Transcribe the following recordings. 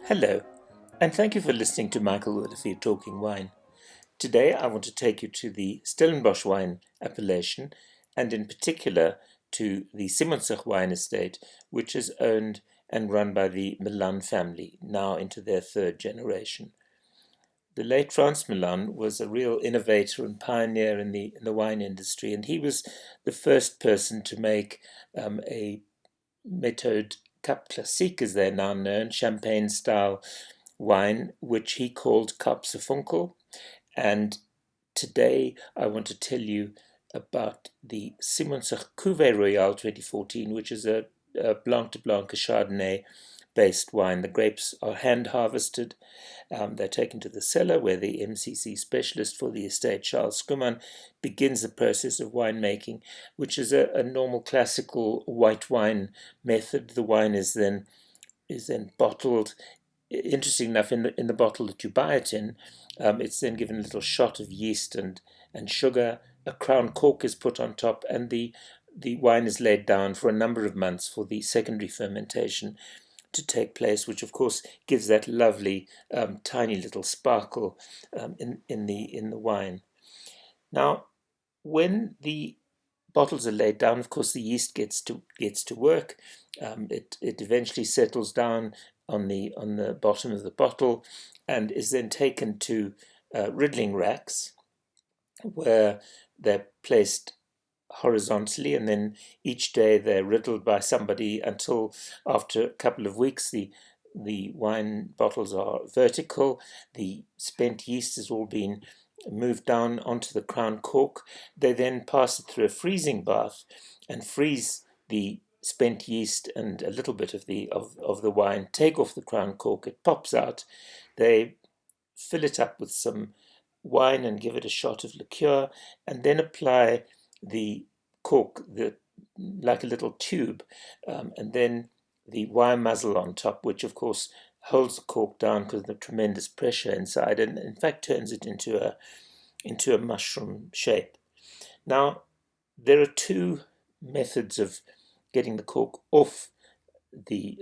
Hello, and thank you for listening to Michael Olivier Talking Wine. Today I want to take you to the Stellenbosch wine appellation, and in particular to the Simonsig wine estate, which is owned and run by the Milan family, now into their third generation. The late Frans Milan was a real innovator and pioneer in the wine industry, and he was the first person to make a Méthode Cap Classique, as they're now known, champagne-style wine, which he called Kapsefunkel. And today I want to tell you about the Simonsig Cuvée Royale 2014, which is a Blanc de Blanc, a Chardonnay based wine. The grapes are hand harvested. They're taken to the cellar where the MCC specialist for the estate, Charles Schumann, begins the process of winemaking, which is a normal classical white wine method. The wine is then bottled. Interesting enough, in the bottle that you buy it in, it's then given a little shot of yeast and sugar. A crown cork is put on top, and the wine is laid down for a number of months for the secondary fermentation to take place, which of course gives that lovely tiny little sparkle in the wine. Now, when the bottles are laid down, of course the yeast gets to work. It eventually settles down on the bottom of the bottle and is then taken to riddling racks, where they're placed horizontally, and then each day they're riddled by somebody until after a couple of weeks the wine bottles are vertical. The spent yeast has all been moved down onto the crown cork. They then pass it through a freezing bath and freeze the spent yeast and a little bit of the wine, take off the crown cork, it pops out. They fill it up with some wine and give it a shot of liqueur, and then apply the cork like a little tube, and then the wire muzzle on top, which of course holds the cork down because of the tremendous pressure inside, and in fact turns it into a mushroom shape. Now, there are two methods of getting the cork off the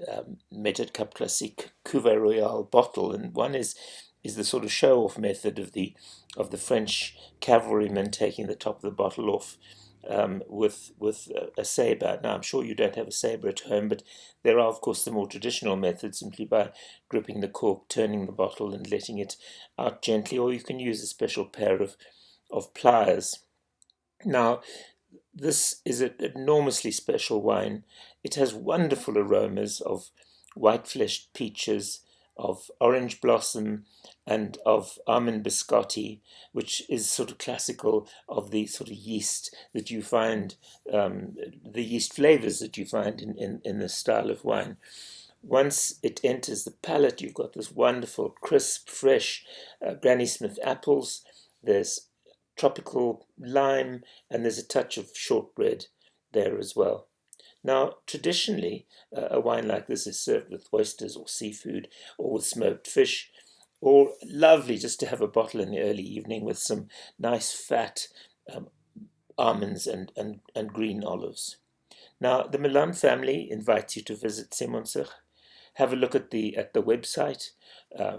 Méthode Cap Classique Cuvée Royale bottle, and one is the sort of show-off method of the French cavalrymen taking the top of the bottle off with a saber. Now, I'm sure you don't have a saber at home, but there are, of course, the more traditional methods, simply by gripping the cork, turning the bottle, and letting it out gently, or you can use a special pair of pliers. Now, this is an enormously special wine. It has wonderful aromas of white-fleshed peaches, of orange blossom, and of almond biscotti, which is sort of classical of the sort of yeast that you find, the yeast flavors that you find in this style of wine. Once it enters the palate, you've got this wonderful, crisp, fresh Granny Smith apples. There's tropical lime, and there's a touch of shortbread there as well. Now, traditionally, a wine like this is served with oysters or seafood or with smoked fish, or lovely just to have a bottle in the early evening with some nice fat almonds and green olives. Now, the Milan family invites you to visit Simonsig. Have a look at the website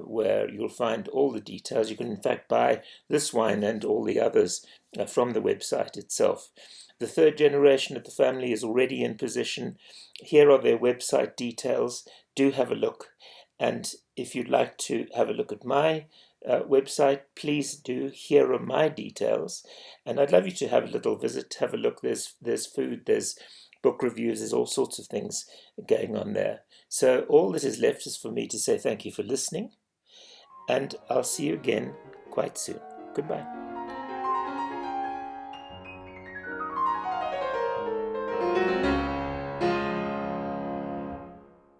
where you'll find all the details. You can in fact buy this wine and all the others from the website itself. The third generation of the family is already in position. Here are their website details. Do have a look. And if you'd like to have a look at my website, please do. Here are my details. And I'd love you to have a little visit, have a look. There's food, there's book reviews, there's all sorts of things going on there. So all that is left is for me to say thank you for listening. And I'll see you again quite soon. Goodbye.